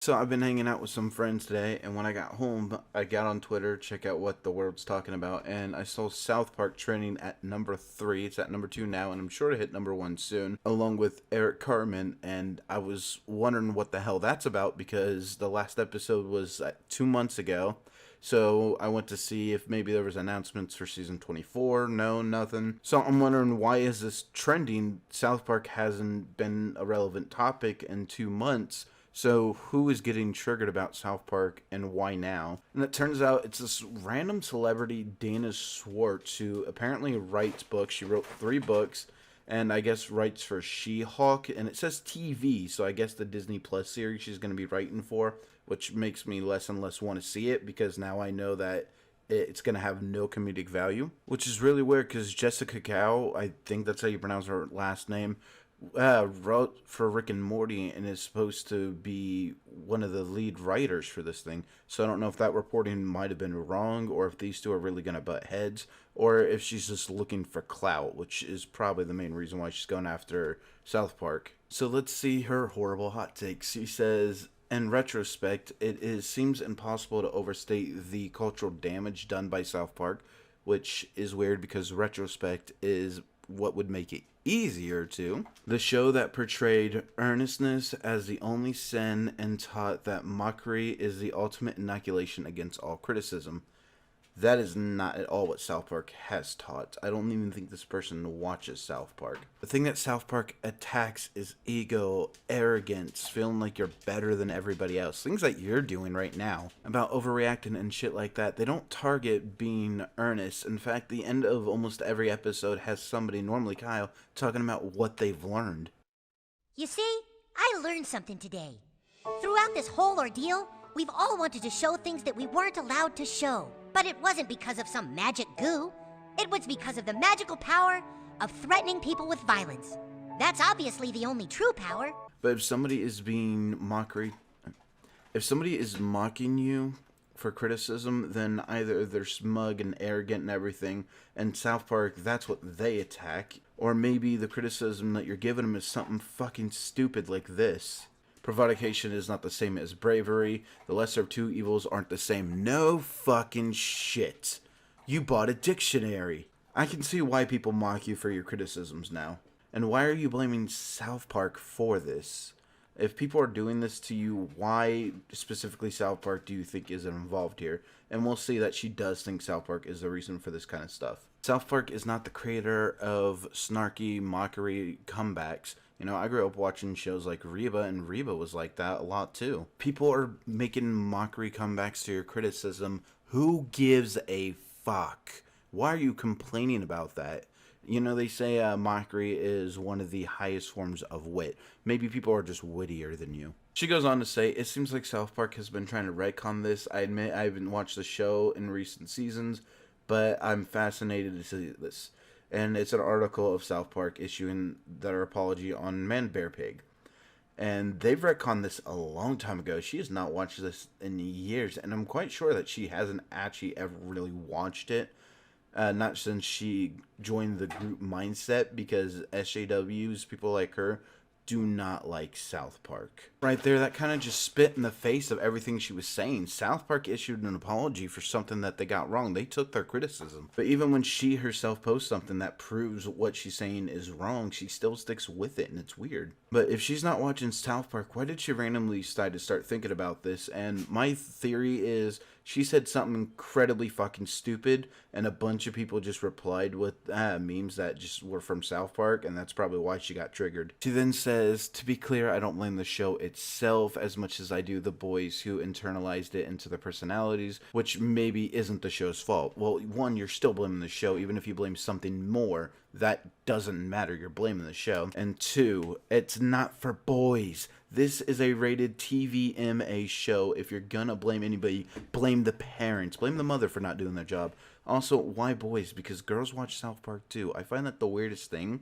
So I've been hanging out with some friends today, and when I got home, I got on Twitter, check out what the world's talking about, and I saw South Park trending at number 3. It's at number 2 now, and I'm sure to hit number 1 soon, along with Eric Carmen, and I was wondering what the hell that's about, because the last episode was 2 months ago. So I went to see if maybe there was announcements for season 24. No, nothing. So I'm wondering, why is this trending? South Park hasn't been a relevant topic in 2 months. So who is getting triggered about South Park and why now? And it turns out it's this random celebrity, Dana Schwartz, who apparently writes books. She wrote 3 books and I guess writes for She-Hulk. And it says TV, so I guess the Disney Plus series she's going to be writing for, which makes me less and less want to see it because now I know that it's going to have no comedic value. Which is really weird because Jessica Cow, I think that's how you pronounce her last name, wrote for Rick and Morty and is supposed to be one of the lead writers for this thing. So I don't know if that reporting might have been wrong, or if these two are really going to butt heads, or if she's just looking for clout, which is probably the main reason why she's going after South Park. So let's see her horrible hot takes. She says, in retrospect, seems impossible to overstate the cultural damage done by South Park, which is weird because retrospect is what would make it easier to. The show that portrayed earnestness as the only sin and taught that mockery is the ultimate inoculation against all criticism. That is not at all what South Park has taught. I don't even think this person watches South Park. The thing that South Park attacks is ego, arrogance, feeling like you're better than everybody else. Things that you're doing right now about overreacting and shit like that. They don't target being earnest. In fact, the end of almost every episode has somebody, normally Kyle, talking about what they've learned. You see, I learned something today. Throughout this whole ordeal, we've all wanted to show things that we weren't allowed to show. But it wasn't because of some magic goo. It was because of the magical power of threatening people with violence. That's obviously the only true power. But if somebody is mocking you for criticism, then either they're smug and arrogant and everything, and South Park, that's what they attack, or maybe the criticism that you're giving them is something fucking stupid like this. Provocation is not the same as bravery. The lesser of two evils aren't the same. No fucking shit. You bought a dictionary. I can see why people mock you for your criticisms now. And why are you blaming South Park for this? If people are doing this to you, why specifically South Park do you think is involved here? And we'll see that she does think South Park is the reason for this kind of stuff. South Park is not the creator of snarky mockery comebacks. You know, I grew up watching shows like Reba, and Reba was like that a lot too. People are making mockery comebacks to your criticism. Who gives a fuck? Why are you complaining about that? You know, they say mockery is one of the highest forms of wit. Maybe people are just wittier than you. She goes on to say, it seems like South Park has been trying to retcon this. I admit I haven't watched the show in recent seasons, but I'm fascinated to see this. And it's an article of South Park issuing their apology on Man Bear Pig. And they've retconned this a long time ago. She has not watched this in years, and I'm quite sure that she hasn't actually ever really watched it. Not since she joined the group Mindset, because SJWs, people like her, do not like South Park. Right there, that kind of just spit in the face of everything she was saying. South Park issued an apology for something that they got wrong. They took their criticism. But even when she herself posts something that proves what she's saying is wrong, she still sticks with it, and it's weird. But if she's not watching South Park, why did she randomly decide to start thinking about this? And my theory is she said something incredibly fucking stupid, and a bunch of people just replied with memes that just were from South Park, and that's probably why she got triggered. She then says, to be clear, I don't blame the show itself as much as I do the boys who internalized it into their personalities, which maybe isn't the show's fault. Well, one, you're still blaming the show, even if you blame something more. That doesn't matter, you're blaming the show. And 2, it's not for boys. This is a rated TVMA show. If you're gonna blame anybody, blame the parents. Blame the mother for not doing their job. Also, why boys? Because girls watch South Park too. I find that the weirdest thing.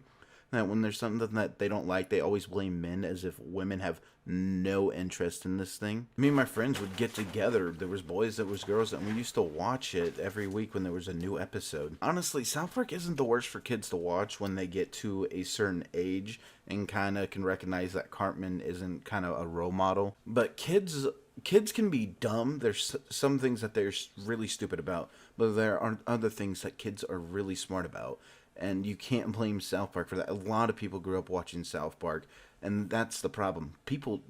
that when there's something that they don't like, they always blame men, as if women have no interest in this thing. Me and my friends would get together. There was boys, there was girls, and we used to watch it every week when there was a new episode. Honestly, South Park isn't the worst for kids to watch when they get to a certain age and kind of can recognize that Cartman isn't kind of a role model. But kids can be dumb. There's some things that they're really stupid about, but there are other things that kids are really smart about. And you can't blame South Park for that. A lot of people grew up watching South Park, and that's the problem.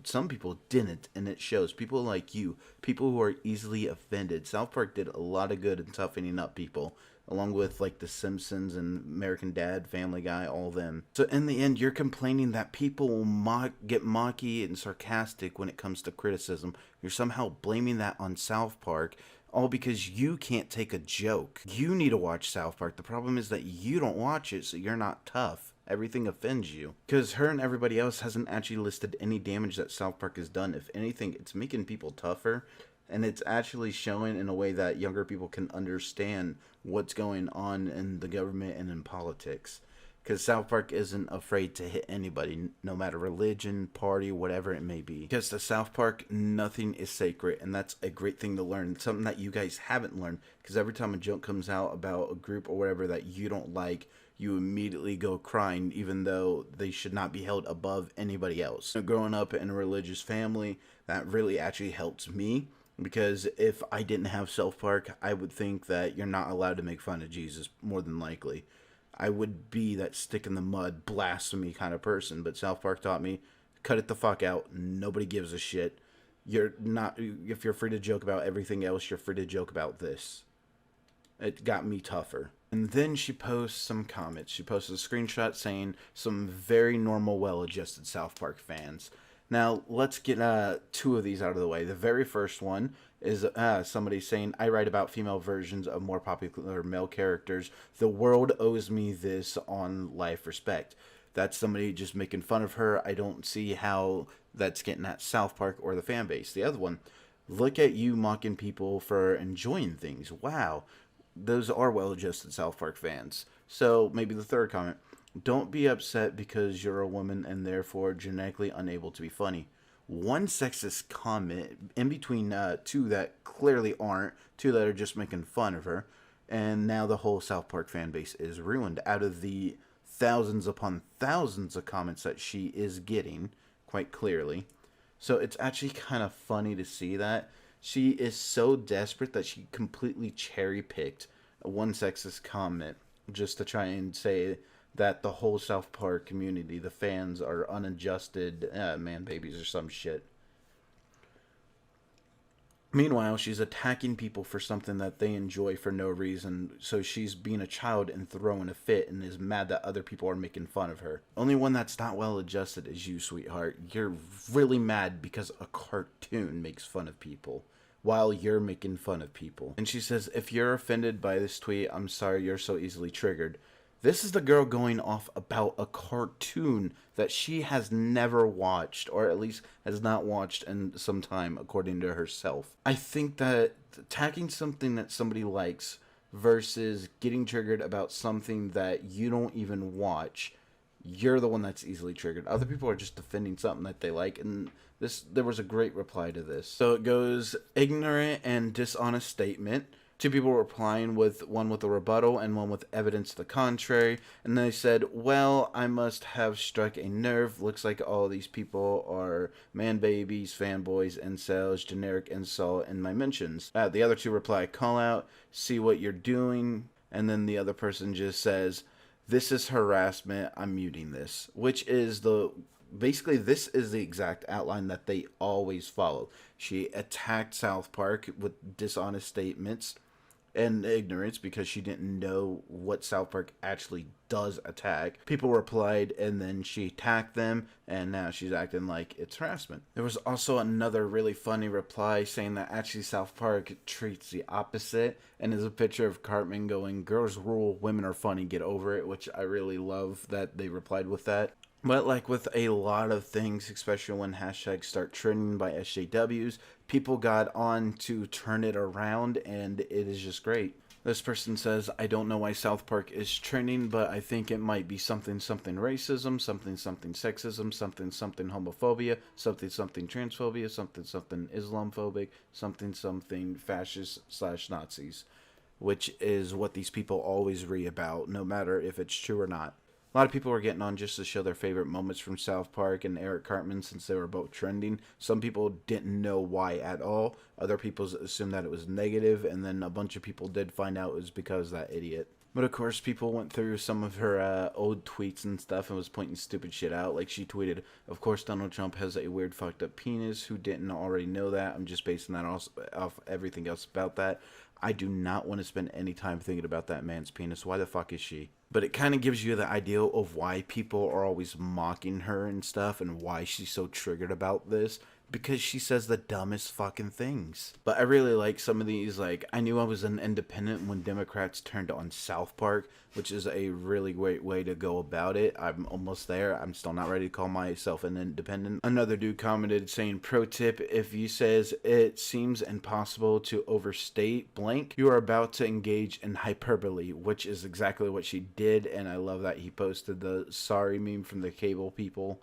Some people didn't, and it shows. People like you, people who are easily offended. South Park did a lot of good in toughening up people, along with like The Simpsons and American Dad, Family Guy, all them. So in the end, you're complaining that people will get mocky and sarcastic when it comes to criticism. You're somehow blaming that on South Park, all because you can't take a joke. You need to watch South Park. The problem is that you don't watch it, so you're not tough. Everything offends you. Because her and everybody else hasn't actually listed any damage that South Park has done. If anything, it's making people tougher, and it's actually showing in a way that younger people can understand what's going on in the government and in politics. Because South Park isn't afraid to hit anybody, no matter religion, party, whatever it may be. Because to South Park, nothing is sacred, and that's a great thing to learn. It's something that you guys haven't learned, because every time a joke comes out about a group or whatever that you don't like, you immediately go crying, even though they should not be held above anybody else. So growing up in a religious family, that really actually helps me. Because if I didn't have South Park, I would think that you're not allowed to make fun of Jesus, more than likely. I would be that stick in the mud, blasphemy kind of person. But South Park taught me, cut it the fuck out. Nobody gives a shit. If you're free to joke about everything else, you're free to joke about this. It got me tougher. And then she posts some comments. She posted a screenshot saying some very normal, well-adjusted South Park fans. Now, let's get two of these out of the way. The very first one is somebody saying, I write about female versions of more popular male characters. The world owes me this on life respect. That's somebody just making fun of her. I don't see how that's getting at South Park or the fan base. The other one, look at you mocking people for enjoying things. Wow. Those are well-adjusted South Park fans. So maybe the third comment, don't be upset because you're a woman and therefore genetically unable to be funny. One sexist comment in between two that clearly aren't, two that are just making fun of her, and now the whole South Park fan base is ruined. Out of the thousands upon thousands of comments that she is getting, quite clearly. So it's actually kind of funny to see that. She is so desperate that she completely cherry-picked one sexist comment just to try and say that the whole South Park community, the fans, are unadjusted man babies or some shit. Meanwhile, she's attacking people for something that they enjoy for no reason, so she's being a child and throwing a fit and is mad that other people are making fun of her. Only one that's not well adjusted is you, sweetheart. You're really mad because a cartoon makes fun of people while you're making fun of people. And she says, if you're offended by this tweet, I'm sorry you're so easily triggered. This is the girl going off about a cartoon that she has never watched, or at least has not watched in some time, according to herself. I think that attacking something that somebody likes versus getting triggered about something that you don't even watch, you're the one that's easily triggered. Other people are just defending something that they like, and there was a great reply to this. So it goes, ignorant and dishonest statement. Two people were replying, with one with a rebuttal and one with evidence to the contrary. And they said, well, I must have struck a nerve. Looks like all these people are man babies, fanboys, incels, generic insult in my mentions. The other two reply, call out, see what you're doing. And then the other person just says, this is harassment, I'm muting this. Which is basically, this is the exact outline that they always follow. She attacked South Park with dishonest statements and ignorance because she didn't know what South Park actually does attack. People replied, and then she attacked them, and now she's acting like it's harassment. There was also another really funny reply saying that actually South Park treats the opposite, and is a picture of Cartman going, girls rule, women are funny, get over it, which I really love that they replied with that. But like with a lot of things, especially when hashtags start trending by SJWs, people got on to turn it around, and it is just great. This person says, I don't know why South Park is trending, but I think it might be something racism, something sexism, something homophobia, something transphobia, something Islamophobic, something fascist / Nazis, which is what these people always read about, no matter if it's true or not. A lot of people were getting on just to show their favorite moments from South Park and Eric Cartman since they were both trending. Some people didn't know why at all. Other people assumed that it was negative, and then a bunch of people did find out it was because of that idiot. But of course, people went through some of her old tweets and stuff and was pointing stupid shit out. Like she tweeted, of course Donald Trump has a weird fucked up penis. Who didn't already know that? I'm just basing that off everything else about that. I do not want to spend any time thinking about that man's penis. Why the fuck is she? But it kind of gives you the idea of why people are always mocking her and stuff and why she's so triggered about this. Because she says the dumbest fucking things. But I really like some of these. Like, I knew I was an independent when Democrats turned on South Park, which is a really great way to go about it. I'm almost there. I'm still not ready to call myself an independent. Another dude commented saying, pro tip, if you says it seems impossible to overstate blank, you are about to engage in hyperbole, which is exactly what she did. And I love that he posted the sorry meme from the cable people.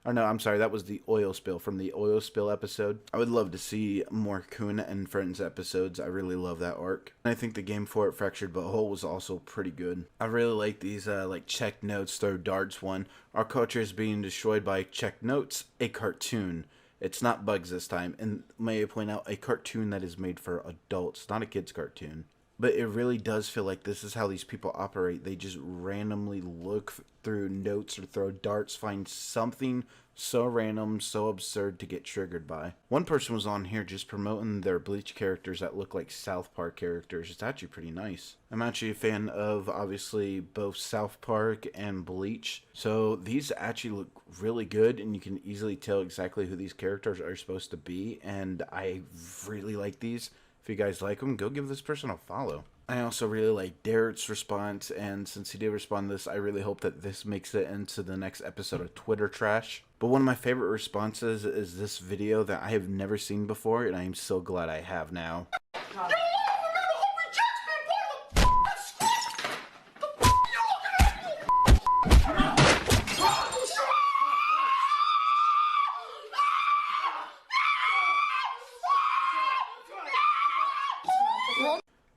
Or no, I'm sorry, that was the oil spill from the oil spill episode. I would love to see more Kuna and Friends episodes. I really love that arc. And I think the game for it, Fractured Butthole, was also pretty good. I really like these like check notes, throw darts one. Our culture is being destroyed by check notes, a cartoon. It's not bugs this time. And may I point out, a cartoon that is made for adults, not a kid's cartoon. But it really does feel like this is how these people operate. They just randomly look through notes or throw darts, find something so random, so absurd to get triggered by. One person was on here just promoting their Bleach characters that look like South Park characters. It's actually pretty nice. I'm actually a fan of, obviously, both South Park and Bleach. So these actually look really good, and you can easily tell exactly who these characters are supposed to be. And I really like these. If you guys like them, go give this person a follow. I also really like Derek's response, and since he did respond to this, I really hope that this makes it into the next episode of Twitter Trash. But one of my favorite responses is this video that I have never seen before, and I am so glad I have now.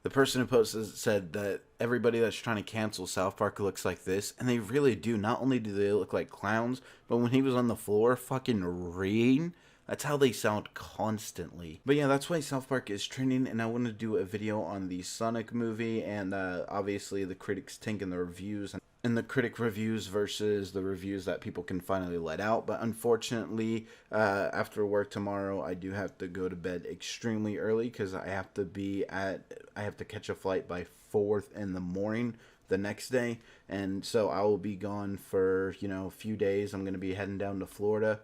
The person who posted said that everybody that's trying to cancel South Park looks like this, and they really do. Not only do they look like clowns, but when he was on the floor fucking reading, that's how they sound constantly. But yeah, that's why South Park is trending, and I want to do a video on the Sonic movie, and obviously the critics' tank and the reviews, and the critic reviews versus the reviews that people can finally let out. But unfortunately, after work tomorrow, I do have to go to bed extremely early because I have to catch a flight by 4 in the morning the next day. And so I will be gone for, a few days. I'm going to be heading down to Florida.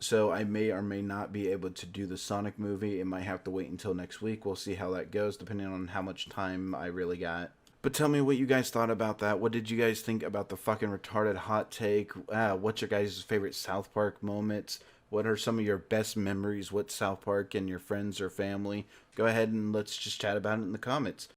So I may or may not be able to do the Sonic movie. It might have to wait until next week. We'll see how that goes, depending on how much time I really got. But tell me what you guys thought about that. What did you guys think about the fucking retarded hot take? What's your guys' favorite South Park moments? What are some of your best memories with South Park and your friends or family? Go ahead and let's just chat about it in the comments.